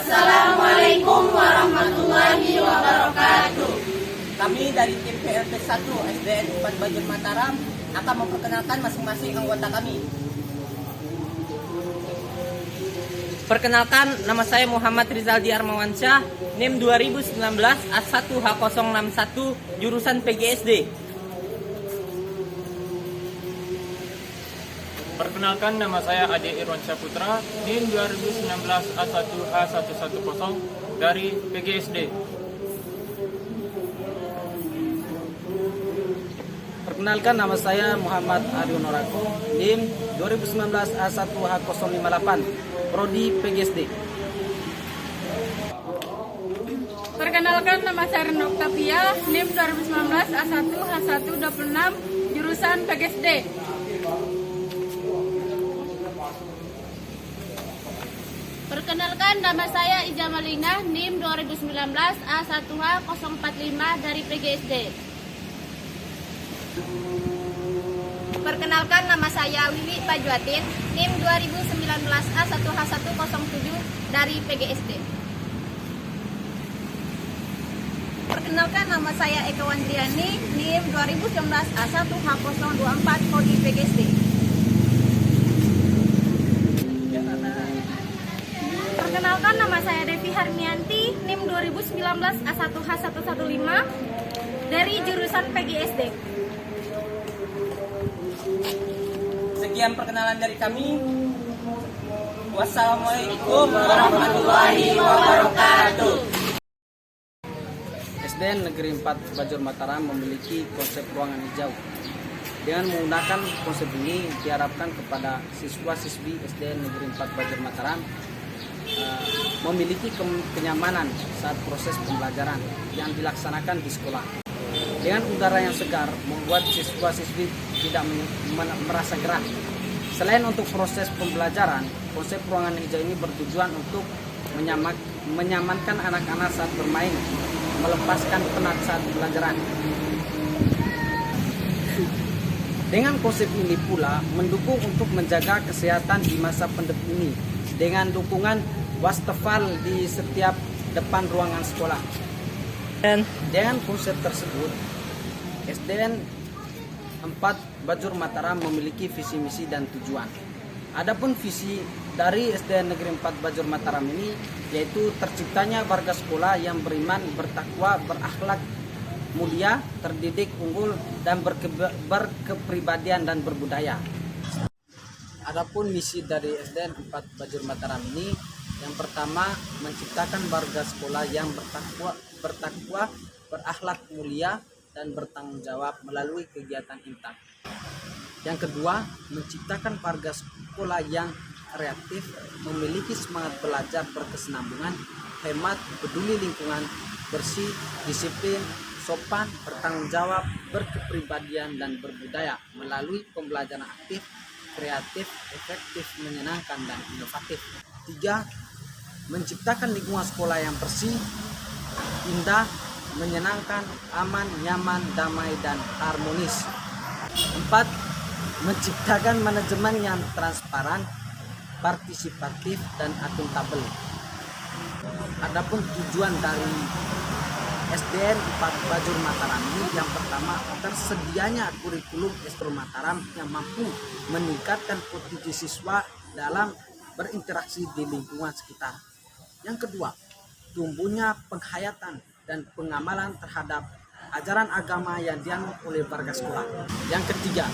Assalamualaikum warahmatullahi wabarakatuh. Kami dari tim PLP 1 SDN 4 Bajur Mataram akan memperkenalkan masing-masing anggota kami. Perkenalkan, nama saya Muhammad Rizaldi Armawansyah, NIM 2019 A1H061, jurusan PGSD. Perkenalkan, nama saya Ade Irwan Syaputra, NIM 2019 A1H110 dari PGSD. Perkenalkan, nama saya Muhammad Aryo Norako, NIM 2019 A1H058, Prodi PGSD. Perkenalkan, nama saya Renok Tapia, NIM 2019 A1H126, jurusan PGSD. Perkenalkan, nama saya Ija Malina, NIM 2019 A1H045 dari PGSD. Perkenalkan, nama saya Wiwi Pajuatin, NIM 2019 A1H107 dari PGSD. Perkenalkan, nama saya Eka Wandriani, NIM 2019 A1H024 Prodi PGSD. Perkenalkan, nama saya Devi Harmianti, NIM 2019 A1H115 dari jurusan PGSD. Sekian perkenalan dari kami. Wassalamualaikum warahmatullahi wabarakatuh. SDN Negeri 4 Bajur Mataram memiliki konsep ruangan hijau. Dengan menggunakan konsep ini diharapkan kepada siswa-siswi SDN Negeri 4 Bajur Mataram memiliki kenyamanan saat proses pembelajaran yang dilaksanakan di sekolah. Dengan udara yang segar membuat siswa-siswi tidak merasa gerah. Selain untuk proses pembelajaran, konsep ruangan hijau ini bertujuan untuk menyamankan anak-anak saat bermain, melepaskan penat saat pembelajaran. Dengan konsep ini pula mendukung untuk menjaga kesehatan di masa pandemi ini dengan dukungan wastafel di setiap depan ruangan sekolah. Dengan konsep tersebut, SDN 4 Bajur Mataram memiliki visi misi dan tujuan. Adapun visi dari SDN Negeri 4 Bajur Mataram ini yaitu terciptanya warga sekolah yang beriman, bertakwa, berakhlak mulia, terdidik, unggul, dan berkepribadian dan berbudaya. Adapun misi dari SDN 4 Bajur Mataram ini, yang pertama menciptakan warga sekolah yang bertakwa, berakhlak mulia, dan bertanggung jawab melalui kegiatan intan. Yang kedua, menciptakan warga sekolah yang kreatif, memiliki semangat belajar berkesinambungan, hemat, peduli lingkungan, bersih, disiplin, sopan, bertanggung jawab, berkepribadian, dan berbudaya melalui pembelajaran aktif, kreatif, efektif, menyenangkan, dan inovatif. 3. Menciptakan lingkungan sekolah yang bersih, indah, menyenangkan, aman, nyaman, damai, dan harmonis. 4. Menciptakan manajemen yang transparan, partisipatif, dan akuntabel. Adapun tujuan dari SDN 4 Bajur Mataram ini, yang pertama, tersedianya kurikulum SDN Mataram yang mampu meningkatkan potensi siswa dalam berinteraksi di lingkungan sekitar. Yang kedua, tumbuhnya penghayatan dan pengamalan terhadap ajaran agama yang dianut oleh warga sekolah. Yang ketiga,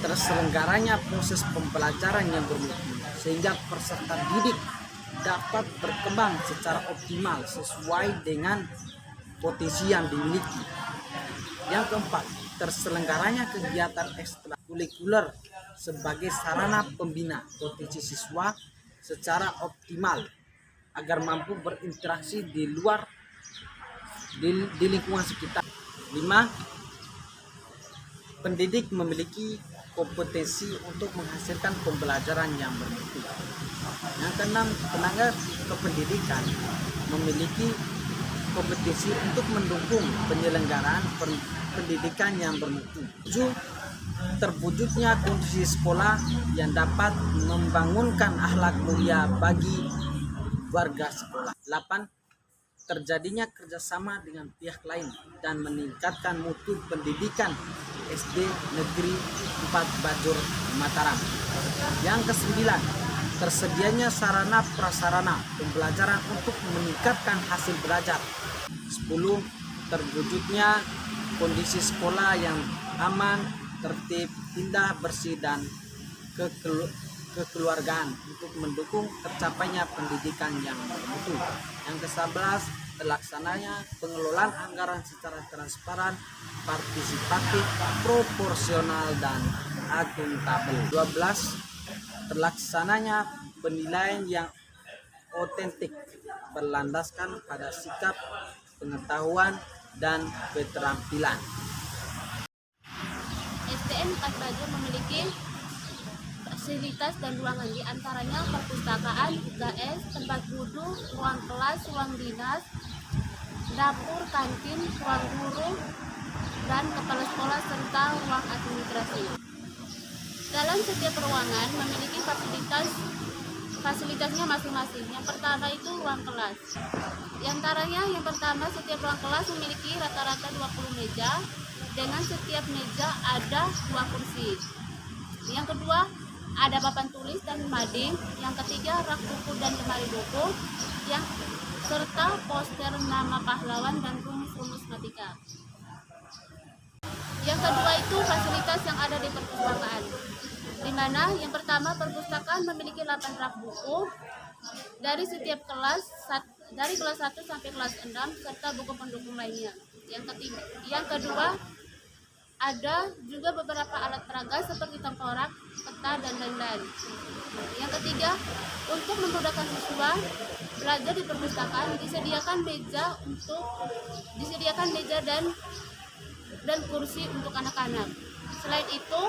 terselenggaranya proses pembelajaran yang bermutu sehingga peserta didik dapat berkembang secara optimal sesuai dengan potensi yang dimiliki. Yang keempat, terselenggaranya kegiatan ekstrakurikuler sebagai sarana pembina potensi siswa secara optimal agar mampu berinteraksi di luar di lingkungan sekitar. 5. Pendidik memiliki kompetensi untuk menghasilkan pembelajaran yang bermutu. Yang keenam, tenaga kependidikan memiliki kompetensi untuk mendukung penyelenggaraan pendidikan yang bermutu. 7. Terwujudnya kondisi sekolah yang dapat membangunkan akhlak mulia bagi warga sekolah. 8. Terjadinya kerjasama dengan pihak lain dan meningkatkan mutu pendidikan SD Negeri 4 Bajur Mataram. Yang ke-9, tersedianya sarana prasarana pembelajaran untuk meningkatkan hasil belajar. 10. Terwujudnya kondisi sekolah yang aman, tertib, indah, bersih, dan kekeluargaan untuk mendukung tercapainya pendidikan yang bermutu. Yang ke-11, terlaksananya pengelolaan anggaran secara transparan, partisipatif, proporsional, dan akuntabel. 12. Terlaksananya penilaian yang otentik berlandaskan pada sikap, pengetahuan, dan keterampilan. SDN 4 Bajur memiliki fasilitas dan ruangan, di antaranya perpustakaan, UKS, tempat duduk, ruang kelas, ruang dinas, dapur, kantin, ruang guru, dan kepala sekolah, serta ruang administrasi. Dalam setiap ruangan memiliki fasilitasnya masing-masing. Yang pertama itu ruang kelas. Yang pertama, setiap ruang kelas memiliki rata-rata 20 meja, dengan setiap meja ada 2 kursi. Yang kedua, ada papan tulis dan mading. Yang ketiga, rak buku dan lemari buku, serta poster nama pahlawan dan rumus-rumus matematika. Yang kedua itu fasilitas yang ada di perpustakaan, di mana yang pertama, perpustakaan memiliki 8 rak buku dari setiap kelas, dari kelas 1 sampai kelas 6, serta buku pendukung lainnya. Yang kedua, ada juga beberapa alat peraga seperti tengkorak, peta, dan lain-lain. Yang ketiga, untuk memudahkan siswa belajar di perpustakaan, disediakan meja dan kursi untuk anak-anak. Selain itu,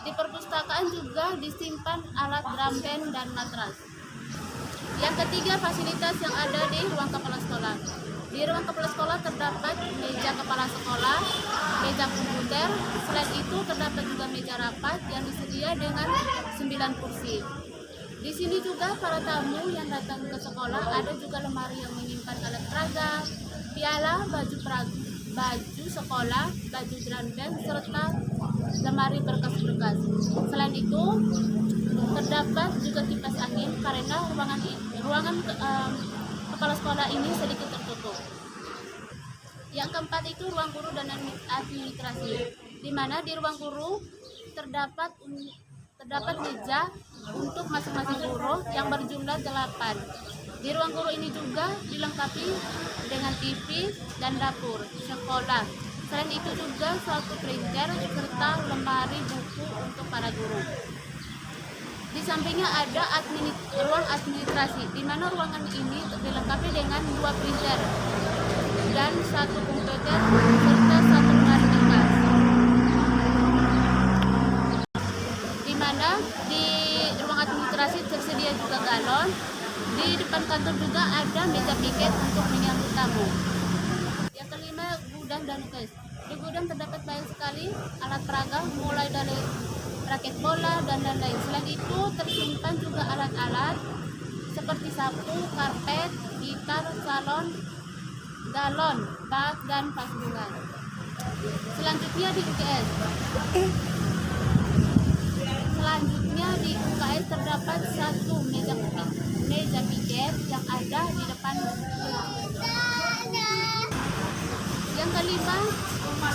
di perpustakaan juga disimpan alat drum band dan matras. Yang ketiga, fasilitas yang ada di ruang kepala sekolah. Di ruang kepala sekolah terdapat meja kepala sekolah, meja komputer. Selain itu terdapat juga meja rapat yang disedia dengan 9 kursi. Di sini juga para tamu yang datang ke sekolah, ada juga lemari yang menyimpan alat peraga, piala, baju sekolah, baju drum band, serta lemari berkas-berkas. Selain itu terdapat juga kipas angin karena ruangan kepala sekolah ini sedikit tertutup. Yang keempat itu ruang guru dan administrasi, di mana di ruang guru terdapat meja untuk masing-masing guru yang berjumlah 8. Di ruang guru ini juga dilengkapi dengan TV dan dapur sekolah. Selain itu juga suatu printer serta lemari buku untuk para guru. Di sampingnya ada ruang administrasi, di mana ruangan ini dilengkapi dengan 2 printer dan 1 komputer serta 1 lemari kertas. Di mana di ruang administrasi tersedia juga galon. Di depan kantor juga ada meja piket untuk menyambut tamu. Yang kelima, gudang dan UKS. Di gudang terdapat banyak sekali alat peraga, mulai dari raket bola dan lain-lain. Selain itu tersimpan juga alat-alat seperti sapu, karpet, gitar, galon, bak, dan vas bunga. Selanjutnya di UKS. terdapat 1 meja piket yang ada di depan. Yang kelima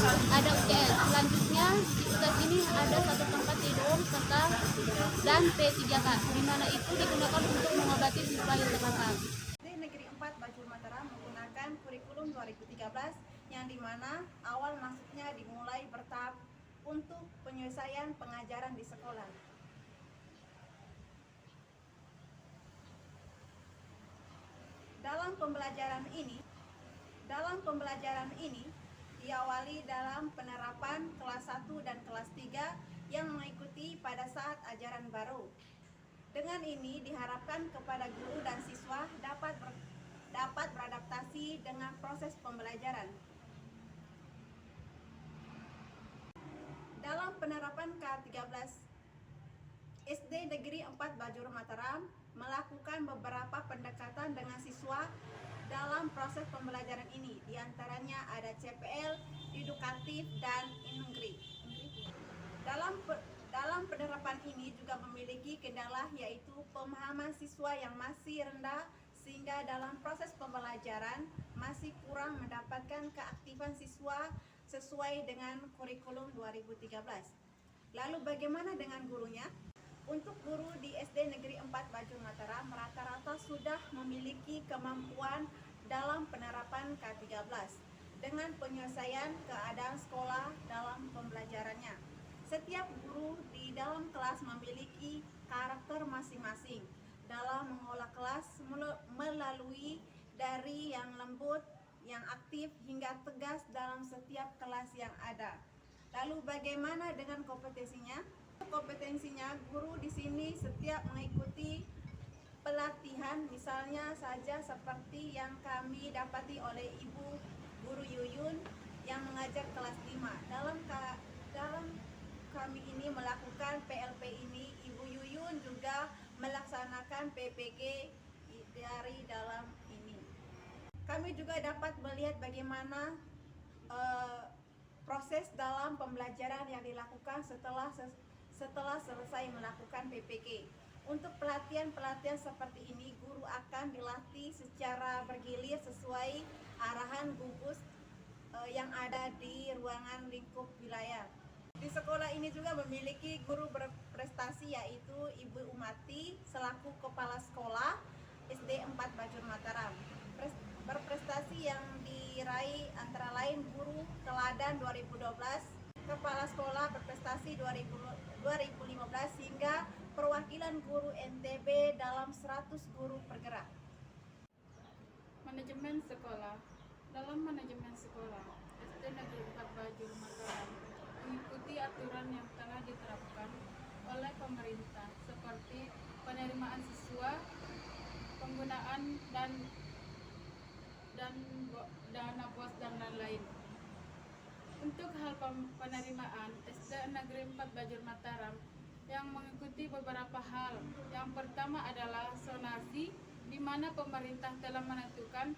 ada UTS. Selanjutnya di UTS ini ada 1 tempat tidur serta dan P3K, di mana itu digunakan untuk mengobati siswa yang terpapar. Negeri 4 Bajur Mataram menggunakan kurikulum 2013 yang dimana awal masuknya dimulai bertahap untuk penyelesaian pengajaran di sekolah. Dalam pembelajaran ini diawali dalam penerapan kelas 1 dan kelas 3 yang mengikuti pada saat ajaran baru. Dengan ini diharapkan kepada guru dan siswa dapat beradaptasi dengan proses pembelajaran. Dalam penerapan K13, SD Negeri 4 Bajur Mataram melakukan beberapa pendekatan dengan siswa dalam proses pembelajaran ini. Di antaranya ada CPL, edukatif, dan integri. Dalam penerapan ini juga memiliki kendala, yaitu pemahaman siswa yang masih rendah, sehingga dalam proses pembelajaran masih kurang mendapatkan keaktifan siswa sesuai dengan kurikulum 2013. Lalu bagaimana dengan gurunya? Untuk guru di SD Negeri 4 Bajul Mataram rata-rata sudah memiliki kemampuan dalam penerapan K13 dengan penyelesaian keadaan sekolah dalam pembelajarannya. Setiap guru di dalam kelas memiliki karakter masing-masing dalam mengolah kelas melalui dari yang lembut, yang aktif hingga tegas dalam setiap kelas yang ada. Lalu bagaimana dengan kompetensinya? Kompetensinya, guru di sini setiap mengikuti pelatihan, misalnya saja seperti yang kami dapati oleh Ibu Guru Yuyun yang mengajar kelas 5. Dalam kami ini melakukan PLP ini, Ibu Yuyun juga melaksanakan PPG dari dalam ini. Kami juga dapat melihat bagaimana proses dalam pembelajaran yang dilakukan setelah selesai melakukan PPG. Untuk pelatihan seperti ini, guru akan dilatih secara bergilir sesuai arahan gugus yang ada di ruangan lingkup wilayah. Di sekolah ini juga memiliki guru berprestasi, yaitu Ibu Umati selaku Kepala Sekolah SD 4 Bajul Mataram. Berprestasi yang diraih antara lain guru teladan 2012, Kepala Sekolah berprestasi 2015 hingga perwakilan guru NTB dalam 100 guru bergerak. Manajemen sekolah. Dalam manajemen sekolah, SD Negeri 4 Bajul Mataram mengikuti aturan yang telah diterapkan oleh pemerintah seperti penerimaan siswa, penggunaan dan dana BOS dan lain-lain. Untuk hal penerimaan, SD Negeri 4 Bajul Mataram yang mengikuti beberapa hal. Yang pertama adalah zonasi, di mana pemerintah telah menentukan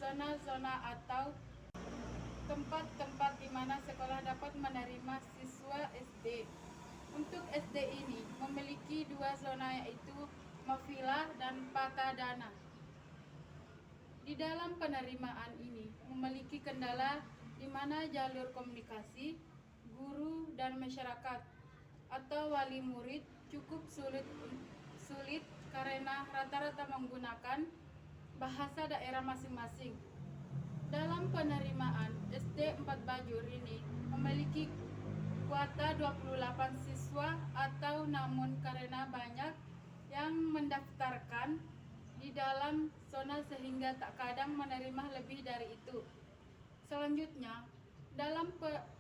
zona-zona atau tempat-tempat di mana sekolah dapat menerima siswa SD. Untuk SD ini memiliki 2 zona, yaitu Mafila dan Pakadana. Di dalam penerimaan ini memiliki kendala di mana jalur komunikasi guru dan masyarakat atau wali murid cukup sulit karena rata-rata menggunakan bahasa daerah masing-masing. Dalam penerimaan, SD 4 Bajul ini memiliki kuota 28 siswa atau namun karena banyak yang mendaftarkan di dalam zona sehingga tak kadang menerima lebih dari itu. Selanjutnya, dalam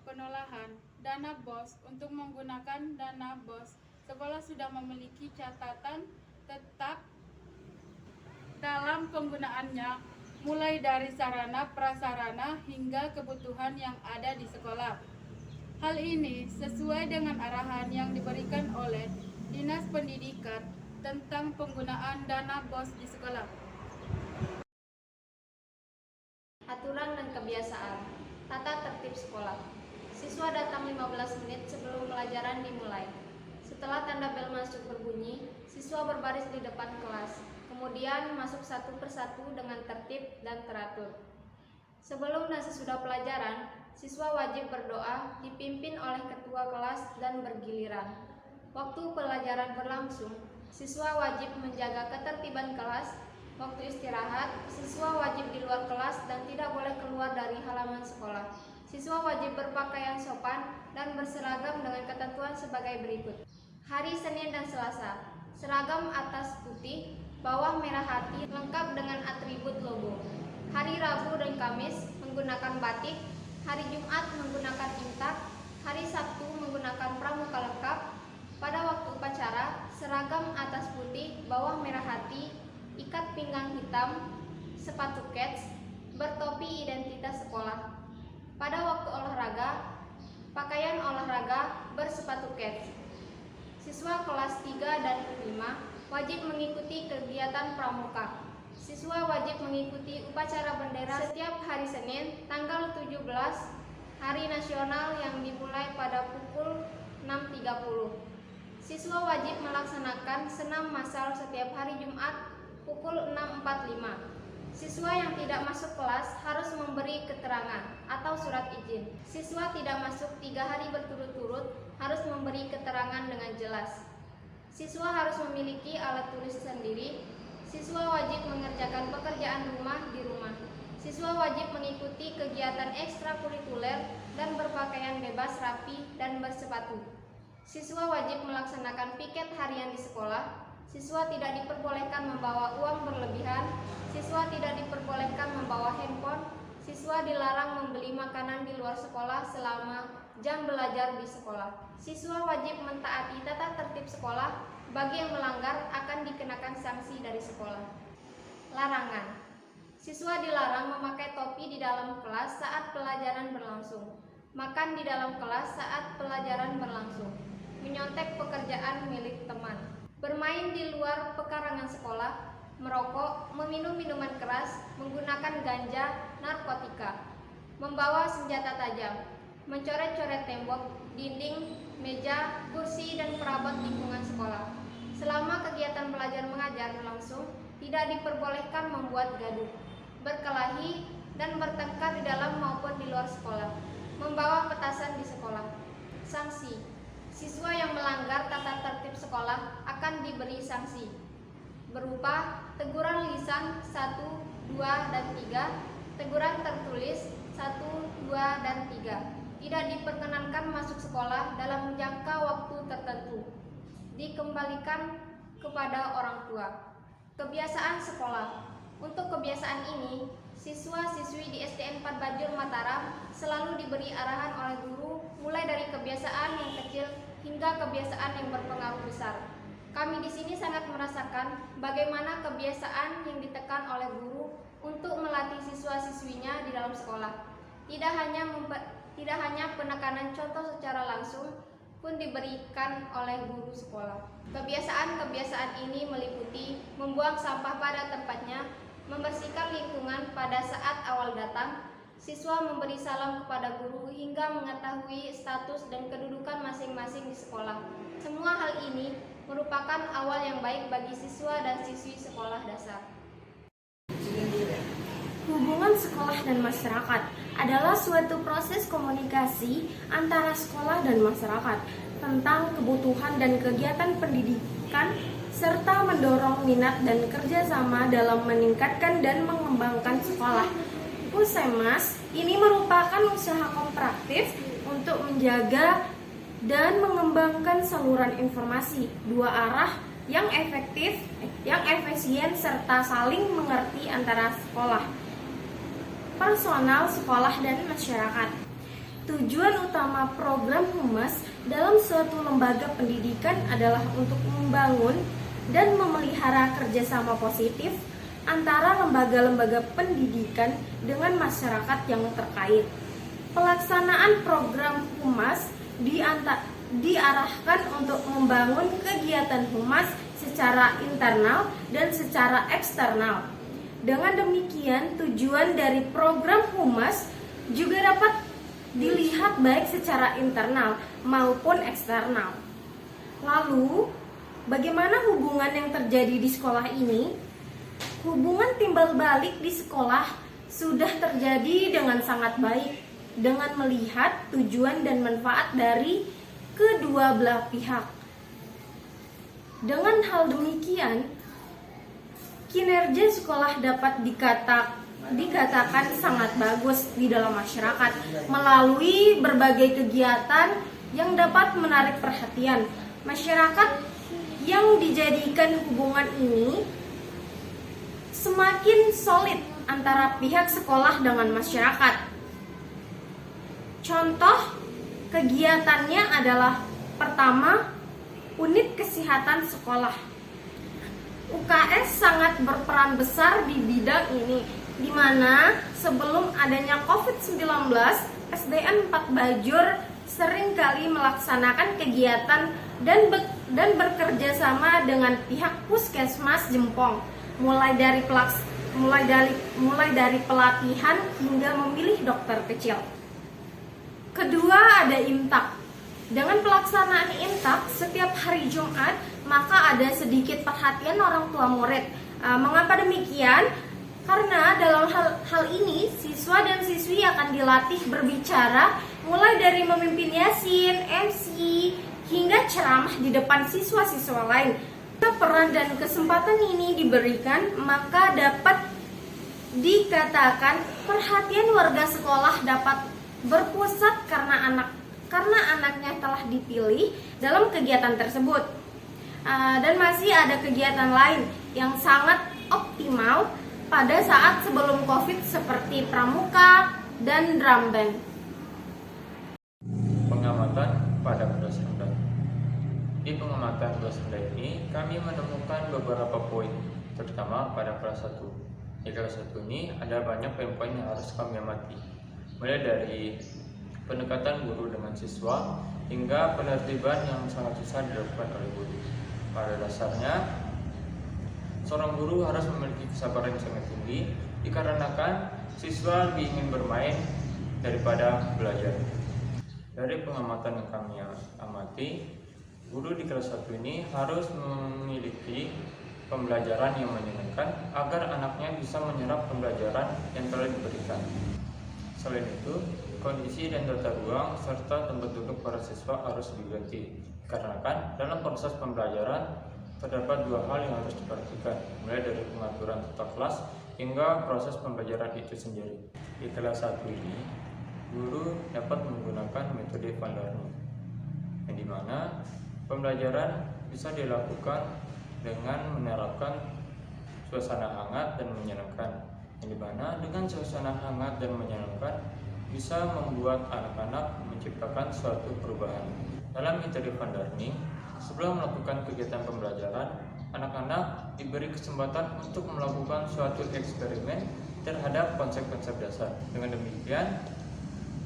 penolahan dana BOS, untuk menggunakan dana BOS, sekolah sudah memiliki catatan tetap dalam penggunaannya, mulai dari sarana prasarana hingga kebutuhan yang ada di sekolah. Hal ini sesuai dengan arahan yang diberikan oleh Dinas Pendidikan tentang penggunaan dana BOS di sekolah. Aturan dan kebiasaan. Tata tertib sekolah. Siswa datang 15 menit sebelum pelajaran dimulai. Setelah tanda bel masuk berbunyi, siswa berbaris di depan kelas. Kemudian masuk satu persatu dengan tertib dan teratur. Sebelum dan sesudah pelajaran, siswa wajib berdoa dipimpin oleh ketua kelas dan bergiliran. Waktu pelajaran berlangsung, siswa wajib menjaga ketertiban kelas. Waktu istirahat, siswa wajib di luar kelas dan tidak boleh keluar dari halaman sekolah. Siswa wajib berpakaian sopan dan berseragam dengan ketentuan sebagai berikut. Hari Senin dan Selasa, seragam atas putih, bawah merah hati lengkap dengan atribut logo. Hari Rabu dan Kamis menggunakan batik. Hari Jumat menggunakan imtak. Hari Sabtu menggunakan pramuka lengkap. Pada waktu upacara, seragam atas putih, bawah merah hati, ikat pinggang hitam, sepatu kets, bertopi identitas sekolah. Pada waktu olahraga, pakaian olahraga bersepatu kets. Siswa kelas 3 dan 5 wajib mengikuti kegiatan pramuka. Siswa wajib mengikuti upacara bendera setiap hari Senin tanggal 17 Hari Nasional yang dimulai pada pukul 6.30. Siswa wajib melaksanakan senam massal setiap hari Jumat pukul 6.45. Siswa yang tidak masuk kelas harus memberi keterangan atau surat izin. Siswa tidak masuk 3 hari berturut-turut harus memberi keterangan dengan jelas. Siswa harus memiliki alat tulis sendiri. Siswa wajib mengerjakan pekerjaan rumah di rumah. Siswa wajib mengikuti kegiatan ekstrakurikuler dan berpakaian bebas rapi dan bersepatu. Siswa wajib melaksanakan piket harian di sekolah. Siswa tidak diperbolehkan membawa uang berlebihan. Siswa tidak diperbolehkan membawa handphone. Siswa dilarang membeli makanan di luar sekolah selama jam belajar di sekolah. Siswa wajib mentaati tata tertib sekolah. Bagi yang melanggar akan dikenakan sanksi dari sekolah. Larangan. Siswa dilarang memakai topi di dalam kelas saat pelajaran berlangsung. Makan di dalam kelas saat pelajaran berlangsung. Menyontek pekerjaan milik teman. Bermain di luar pekarangan sekolah, merokok, meminum minuman keras, menggunakan ganja, narkotika, membawa senjata tajam, mencoret-coret tembok, dinding, meja, kursi, dan perabot lingkungan sekolah. Selama kegiatan belajar mengajar berlangsung, tidak diperbolehkan membuat gaduh, berkelahi, dan bertengkar di dalam maupun di luar sekolah, membawa petasan di sekolah. Sanksi. Siswa yang melanggar tata tertib sekolah akan diberi sanksi berupa teguran lisan 1, 2, dan 3, teguran tertulis 1, 2, dan 3. Tidak diperkenankan masuk sekolah dalam jangka waktu tertentu. Dikembalikan kepada orang tua. Kebiasaan sekolah. Untuk kebiasaan ini, siswa-siswi di SDN 4 Bajur Mataram selalu diberi arahan oleh guru mulai dari kebiasaan yang kecil hingga kebiasaan yang berpengaruh besar. Kami di sini sangat merasakan bagaimana kebiasaan yang ditekan oleh guru untuk melatih siswa-siswinya di dalam sekolah. Tidak hanya penekanan contoh secara langsung pun diberikan oleh guru sekolah. Kebiasaan-kebiasaan ini meliputi membuang sampah pada tempatnya, membersihkan lingkungan pada saat awal datang, siswa memberi salam kepada guru hingga mengetahui status dan kedudukan masing-masing di sekolah. Semua hal ini merupakan awal yang baik bagi siswa dan siswi sekolah dasar. Hubungan sekolah dan masyarakat adalah suatu proses komunikasi antara sekolah dan masyarakat tentang kebutuhan dan kegiatan pendidikan serta mendorong minat dan kerjasama dalam meningkatkan dan mengembangkan sekolah. Pusemas ini merupakan usaha kooperatif untuk menjaga dan mengembangkan saluran informasi dua arah yang efektif, yang efisien serta saling mengerti antara sekolah, personal sekolah dan masyarakat. Tujuan utama program Humas dalam suatu lembaga pendidikan adalah untuk membangun dan memelihara kerjasama positif antara lembaga-lembaga pendidikan dengan masyarakat yang terkait. Pelaksanaan program Humas diarahkan untuk membangun kegiatan Humas secara internal dan secara eksternal. Dengan demikian, tujuan dari program Humas juga dapat dilihat baik secara internal maupun eksternal. Lalu, bagaimana hubungan yang terjadi di sekolah ini? Hubungan timbal balik di sekolah sudah terjadi dengan sangat baik dengan melihat tujuan dan manfaat dari kedua belah pihak. Dengan hal demikian, kinerja sekolah dapat dikatakan sangat bagus di dalam masyarakat melalui berbagai kegiatan yang dapat menarik perhatian masyarakat. Yang dijadikan hubungan ini semakin solid antara pihak sekolah dengan masyarakat. Contoh kegiatannya adalah pertama, unit kesehatan sekolah. UKS sangat berperan besar di bidang ini, di mana sebelum adanya COVID-19, SDN 4 Bajur seringkali melaksanakan kegiatan dan dan bekerja sama dengan pihak Puskesmas Jempong, mulai dari pelatihan hingga memilih dokter kecil. Kedua, ada IMTAK. Dengan pelaksanaan IMTAK setiap hari Jumat, maka ada sedikit perhatian orang tua murid. Mengapa demikian? Karena dalam hal ini siswa dan siswi akan dilatih berbicara mulai dari memimpin yasin, MC, hingga ceramah di depan siswa-siswa lain. Jika peran dan kesempatan ini diberikan, maka dapat dikatakan perhatian warga sekolah dapat berpusat karena anaknya telah dipilih dalam kegiatan tersebut. Dan masih ada kegiatan lain yang sangat optimal pada saat sebelum COVID seperti pramuka dan drum band. Pengamatan pada kelas rendah. Di pengamatan kelas rendah ini, kami menemukan beberapa poin, terutama pada kelas 1. Di kelas 1 ini ada banyak poin-poin yang harus kami amati, mulai dari pendekatan guru dengan siswa hingga penertiban yang sangat susah dilakukan oleh guru. Pada dasarnya, seorang guru harus memiliki kesabaran yang sangat tinggi dikarenakan siswa lebih ingin bermain daripada belajar. Dari pengamatan yang kami amati, guru di kelas 1 ini harus memiliki pembelajaran yang menyenangkan agar anaknya bisa menyerap pembelajaran yang telah diberikan. Selain itu, kondisi dan tata ruang serta tempat duduk para siswa harus diganti, dikarenakan dalam proses pembelajaran terdapat dua hal yang harus diperhatikan, mulai dari pengaturan tata kelas hingga proses pembelajaran itu sendiri. Di kelas 1 ini, guru dapat menggunakan metode Van Learning, yang dimana pembelajaran bisa dilakukan dengan menerapkan suasana hangat dan menyenangkan, yang dimana dengan suasana hangat dan menyenangkan bisa membuat anak-anak menciptakan suatu perubahan. Dalam metode Van Learning, sebelum melakukan kegiatan pembelajaran, anak-anak diberi kesempatan untuk melakukan suatu eksperimen terhadap konsep-konsep dasar. Dengan demikian,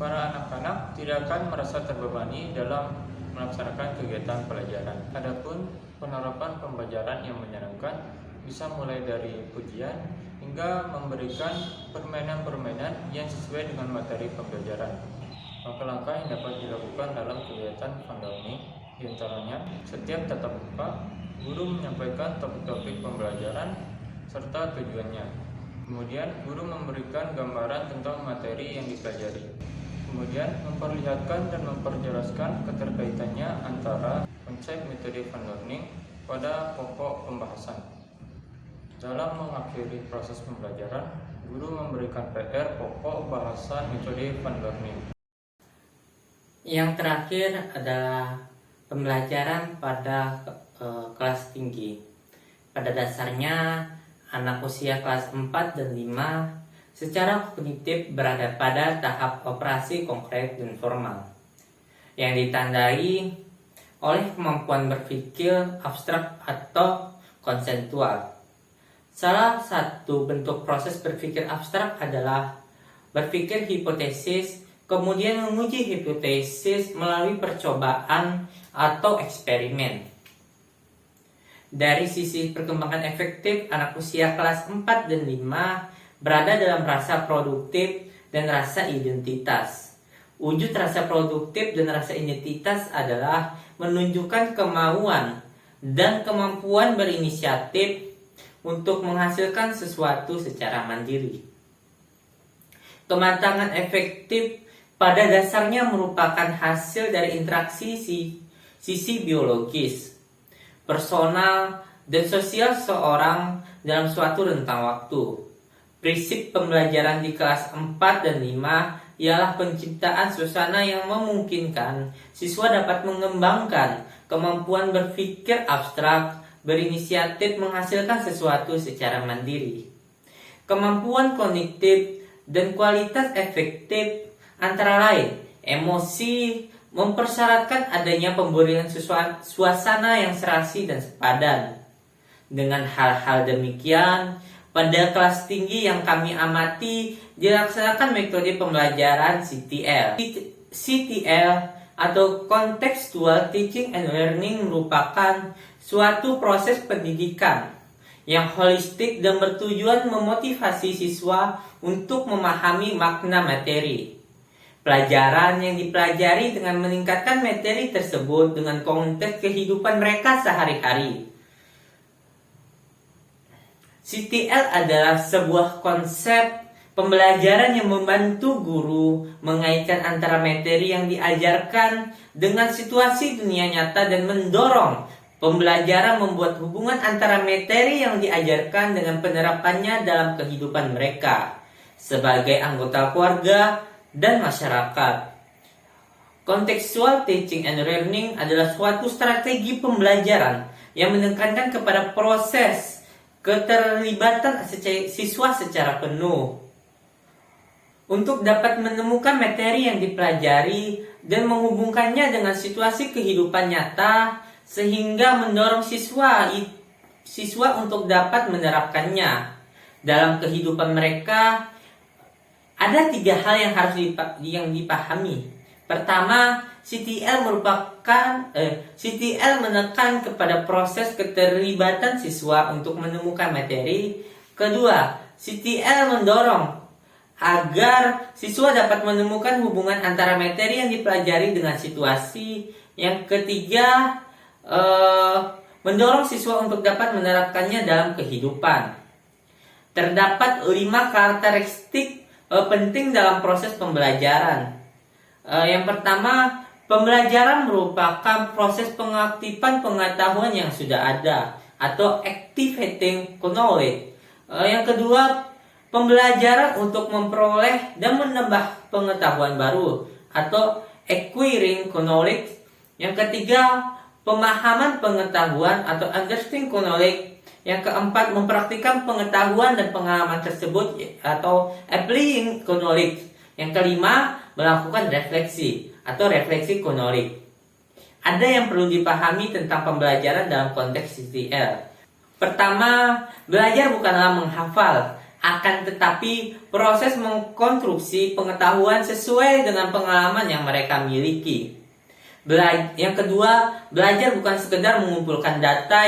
para anak-anak tidak akan merasa terbebani dalam melaksanakan kegiatan pelajaran. Adapun penerapan pembelajaran yang menyenangkan bisa mulai dari pujian hingga memberikan permainan-permainan yang sesuai dengan materi pembelajaran. Langkah-langkah yang dapat dilakukan dalam kegiatan Van Learning diantaranya, setiap tatap muka, guru menyampaikan topik-topik pembelajaran serta tujuannya. Kemudian, guru memberikan gambaran tentang materi yang dipelajari. Kemudian, memperlihatkan dan memperjelaskan keterkaitannya antara konsep metode Van Learning pada pokok pembahasan. Dalam mengakhiri proses pembelajaran, guru memberikan PR pokok bahasan metode Van Learning. Yang terakhir adalah pembelajaran pada kelas tinggi. Pada dasarnya, anak usia kelas 4 dan 5 secara kognitif berada pada tahap operasi konkret dan formal, yang ditandai oleh kemampuan berpikir abstrak atau konseptual. Salah satu bentuk proses berpikir abstrak adalah berpikir hipotesis, kemudian menguji hipotesis melalui percobaan atau eksperimen. Dari sisi perkembangan efektif, anak usia kelas 4 dan 5 berada dalam rasa produktif dan rasa identitas. Wujud rasa produktif dan rasa identitas adalah menunjukkan kemauan dan kemampuan berinisiatif untuk menghasilkan sesuatu secara mandiri. Kematangan efektif pada dasarnya merupakan hasil dari interaksi sisi biologis, personal, dan sosial seorang dalam suatu rentang waktu. Prinsip pembelajaran di kelas 4 dan 5 ialah penciptaan suasana yang memungkinkan siswa dapat mengembangkan kemampuan berpikir abstrak, berinisiatif menghasilkan sesuatu secara mandiri. Kemampuan kognitif dan kualitas efektif antara lain emosi mempersyaratkan adanya pemberian suasana yang serasi dan sepadan. Dengan hal-hal demikian, pada kelas tinggi yang kami amati dilaksanakan metode pembelajaran CTL. CTL atau contextual teaching and learning merupakan suatu proses pendidikan yang holistik dan bertujuan memotivasi siswa untuk memahami makna materi. Pelajaran yang dipelajari dengan meningkatkan materi tersebut dengan konteks kehidupan mereka sehari-hari. CTL adalah sebuah konsep pembelajaran yang membantu guru mengaitkan antara materi yang diajarkan dengan situasi dunia nyata dan mendorong pembelajaran membuat hubungan antara materi yang diajarkan dengan penerapannya dalam kehidupan mereka sebagai anggota keluarga dan masyarakat. Contextual teaching and learning adalah suatu strategi pembelajaran yang menekankan kepada proses keterlibatan siswa secara penuh untuk dapat menemukan materi yang dipelajari dan menghubungkannya dengan situasi kehidupan nyata sehingga mendorong siswa untuk dapat menerapkannya dalam kehidupan mereka. Ada 3 hal yang harus dipahami. Pertama, CTL menekan kepada proses keterlibatan siswa untuk menemukan materi. Kedua, CTL mendorong agar siswa dapat menemukan hubungan antara materi yang dipelajari dengan situasi. Yang ketiga, mendorong siswa untuk dapat menerapkannya dalam kehidupan. Terdapat 5 karakteristik penting dalam proses pembelajaran. Yang pertama, pembelajaran merupakan proses pengaktifan pengetahuan yang sudah ada atau activating knowledge. Yang kedua, pembelajaran untuk memperoleh dan menambah pengetahuan baru atau acquiring knowledge. Yang ketiga, pemahaman pengetahuan atau understanding knowledge. Yang keempat, mempraktikkan pengetahuan dan pengalaman tersebut atau applying knowledge. Yang kelima, melakukan refleksi atau refleksi knowledge. Ada yang perlu dipahami tentang pembelajaran dalam konteks CTL. Pertama, belajar bukanlah menghafal, akan tetapi proses mengkonstruksi pengetahuan sesuai dengan pengalaman yang mereka miliki. Yang kedua, belajar bukan sekedar mengumpulkan data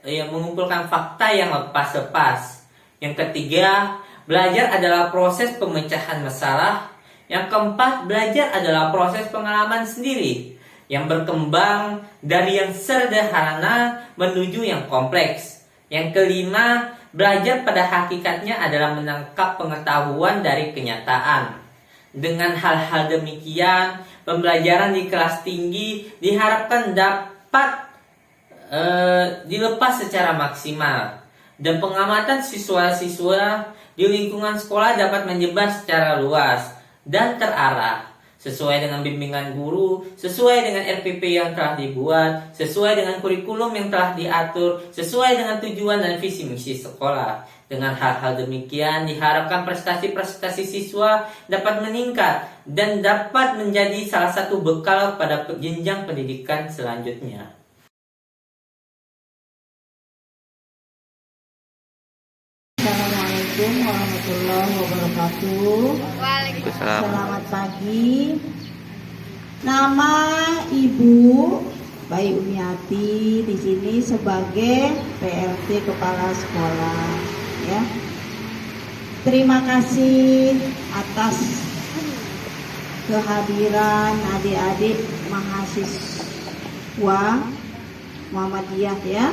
yang mengumpulkan fakta yang lepas. Yang ketiga, belajar adalah proses pemecahan masalah. Yang keempat, belajar adalah proses pengalaman sendiri yang berkembang dari yang sederhana menuju yang kompleks. Yang kelima, belajar pada hakikatnya adalah menangkap pengetahuan dari kenyataan. Dengan hal-hal demikian, pembelajaran di kelas tinggi diharapkan dapat dilepas secara maksimal, dan pengamatan siswa-siswa di lingkungan sekolah dapat menyebar secara luas dan terarah sesuai dengan bimbingan guru, sesuai dengan RPP yang telah dibuat, sesuai dengan kurikulum yang telah diatur, sesuai dengan tujuan dan visi misi sekolah. Dengan hal-hal demikian diharapkan prestasi-prestasi siswa dapat meningkat dan dapat menjadi salah satu bekal pada jenjang pendidikan selanjutnya. Assalamualaikum warahmatullahi wabarakatuh. Selamat pagi. Nama Ibu Bayi Umiati di sini sebagai PLT Kepala Sekolah. Ya. Terima kasih atas kehadiran adik-adik mahasiswa Muhammadiyah ya,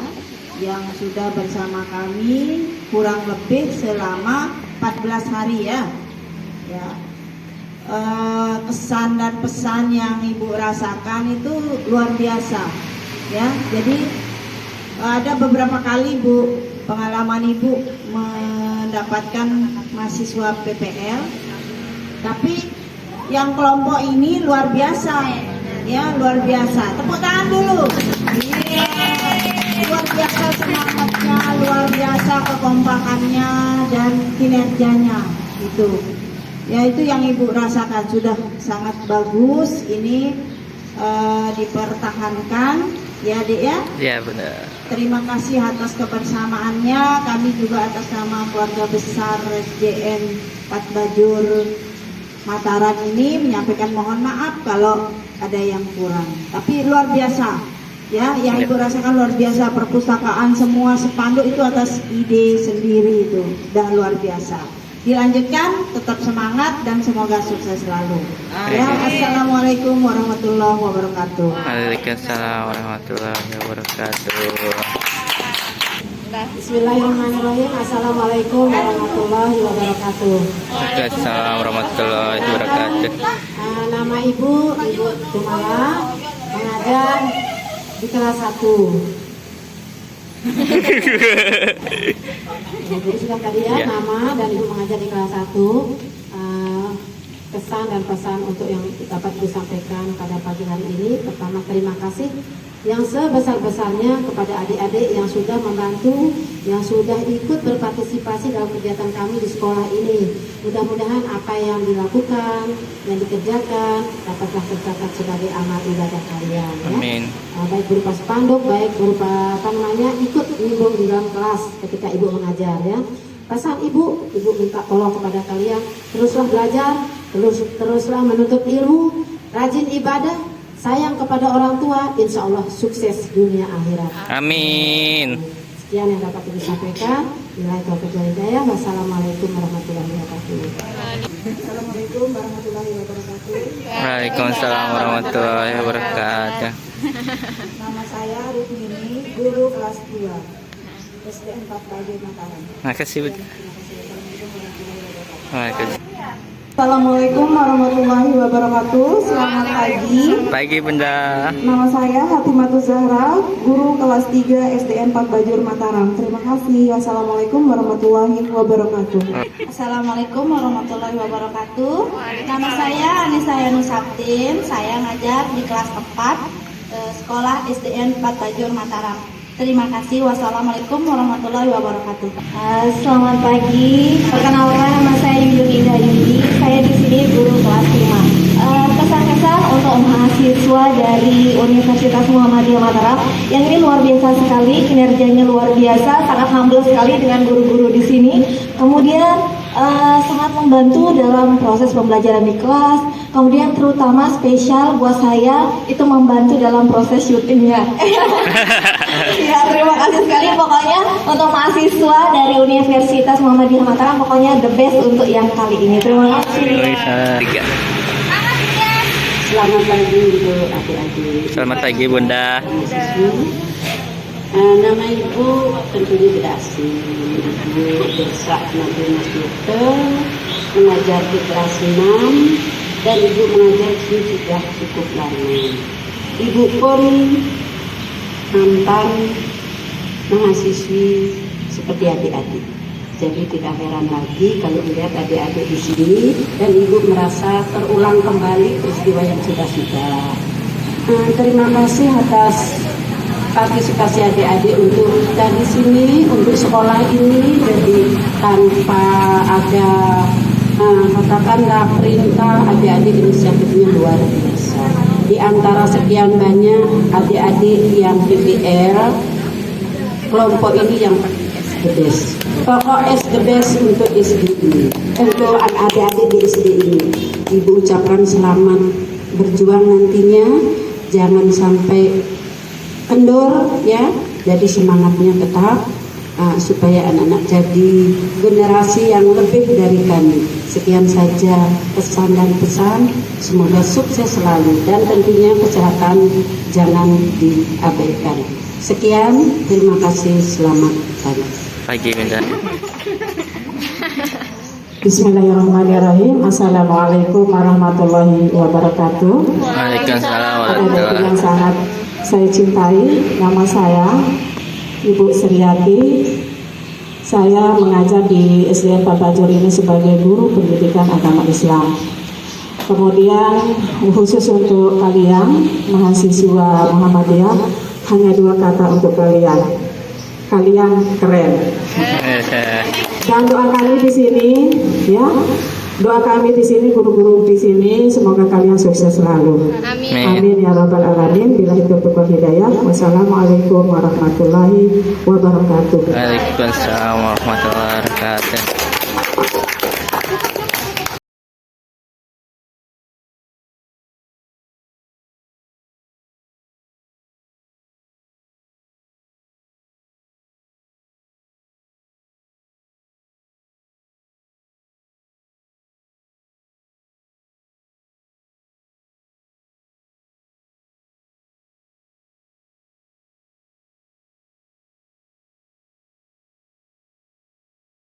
yang sudah bersama kami kurang lebih selama 14 hari ya. Kesan dan pesan yang Ibu rasakan itu luar biasa ya. Jadi ada beberapa kali Bu pengalaman Ibu mendapatkan mahasiswa PPL, tapi yang kelompok ini luar biasa ya, luar biasa. Tepuk tangan dulu. Luar biasa semangatnya, luar biasa kekompakannya dan kinerjanya itu. Ya itu yang Ibu rasakan, sudah sangat bagus. Ini dipertahankan ya Dek ya. Iya benar. Terima kasih atas kebersamaannya. Kami juga atas nama keluarga besar SJN 4 Bajur Mataram ini menyampaikan mohon maaf kalau ada yang kurang. Tapi luar biasa, ya, yang Ibu rasakan luar biasa. Perpustakaan semua spanduk itu atas ide sendiri itu, dah luar biasa. Dilanjutkan, tetap semangat dan semoga sukses selalu. Ya, assalamualaikum warahmatullahi wabarakatuh. Waalaikumsalam warahmatullahi wabarakatuh. Bismillahirrahmanirrahim. Assalamualaikum warahmatullahi wabarakatuh. Waalaikumsalam warahmatullahi wabarakatuh. Nama Ibu Jumala, mengajar di kelas 1. Jadi sudah tadi ya, nama dan Ibu mengajar di kelas 1. Kesan dan pesan untuk yang dapat disampaikan pada pagi hari ini. Pertama, terima kasih yang sebesar-besarnya kepada adik-adik yang sudah membantu, yang sudah ikut berpartisipasi dalam kegiatan kami di sekolah ini. Mudah-mudahan apa yang dilakukan, yang dikerjakan dapatlah tercatat sebagai amal ibadah kalian. Ya. Amin. Baik berupa spanduk, baik berupa ikut nimbrung di dalam kelas ketika Ibu mengajar ya. Pesan Ibu minta tolong kepada kalian, teruslah belajar, teruslah menuntut ilmu, rajin ibadah, sayang kepada orang tua, insya Allah sukses dunia akhirat. Amin. Sekian yang dapat disampaikan. Billahi taufiq wal hidayah. Wassalamualaikum warahmatullahi wabarakatuh. Assalamualaikum warahmatullahi wabarakatuh. Waalaikumsalam warahmatullahi wabarakatuh. Nama saya Rukmini, guru kelas 2 SD 4 Bajur Mataram. Makasih, Bu. Waalaikumsalam. Assalamualaikum warahmatullahi wabarakatuh. Selamat pagi. Pagi, Bunda. Nama saya Hatimatul Zahra, guru kelas 3 SD 4 Bajur Mataram. Terima kasih. Wassalamualaikum warahmatullahi wabarakatuh. Assalamualaikum warahmatullahi wabarakatuh. Nama saya Anissa Yanusabdin. Saya ngajar di kelas 4 sekolah SDN 4 Bajur Mataram. Terima kasih. Wassalamualaikum warahmatullahi wabarakatuh. Selamat pagi. Perkenalkan, nama saya Yuyun Indah Yudi. Saya di sini guru kelas 5. Kesan-kesan untuk mahasiswa dari Universitas Muhammadiyah Mataram yang ini luar biasa sekali, kinerjanya luar biasa, sangat humble sekali dengan guru-guru di sini. Kemudian sangat membantu dalam proses pembelajaran di kelas. Kemudian terutama spesial buat saya itu membantu dalam proses syutingnya. Ya, terima kasih sekali pokoknya untuk mahasiswa dari Universitas Muhammadiyah Mataram, pokoknya the best untuk yang kali ini. Terima kasih. Selamat pagi untuk adik-adik. Selamat pagi, Bunda. Nama Ibu tentunya tidak asing. Ibu Desa Nabi Masjute, mengajar di kelas 6 dan Ibu mengajar di sini sudah cukup lama. Ibu pun mantan mahasiswi seperti adik-adik. Jadi tidak heran lagi kalau melihat adik-adik di sini dan Ibu merasa terulang kembali peristiwa yang sudah-sudah. Terima kasih atas partisipasi adik-adik untuk kita di sini, untuk sekolah ini. Jadi tanpa ada katakanlah perintah, adik-adik inisiatifnya luar biasa. Di antara sekian banyak adik-adik yang PPL, kelompok ini yang the best. Pokok the best untuk SD ini, untuk adik-adik di SD ini. Ibu ucapkan selamat berjuang nantinya, jangan sampai kendor ya. Jadi semangatnya tetap supaya anak-anak jadi generasi yang lebih dari kami. Sekian saja pesan dan pesan, semoga sukses selalu dan tentunya kesehatan jangan diabaikan. Sekian, terima kasih, selamat pagi. Pagi, Bunda. Bismillahirrahmanirrahim. Assalamualaikum warahmatullahi wabarakatuh. Waalaikumsalam Adik-adik warahmatullahi yang sangat saya cintai, nama saya Ibu Sriati. Saya mengajar di SDN 4 Bajur ini sebagai guru pendidikan agama Islam. Kemudian khusus untuk kalian mahasiswa Muhammadiyah, hanya 2 kata untuk kalian. Kalian keren. Dan doa kami di sini, ya, doa kami di sini, guru-guru di sini, semoga kalian sukses selalu. Amin. Amin ya rabbal alamin. Billahi taufiq wal hidayah. Wassalamualaikum warahmatullahi wabarakatuh. Waalaikumsalam warahmatullahi wabarakatuh.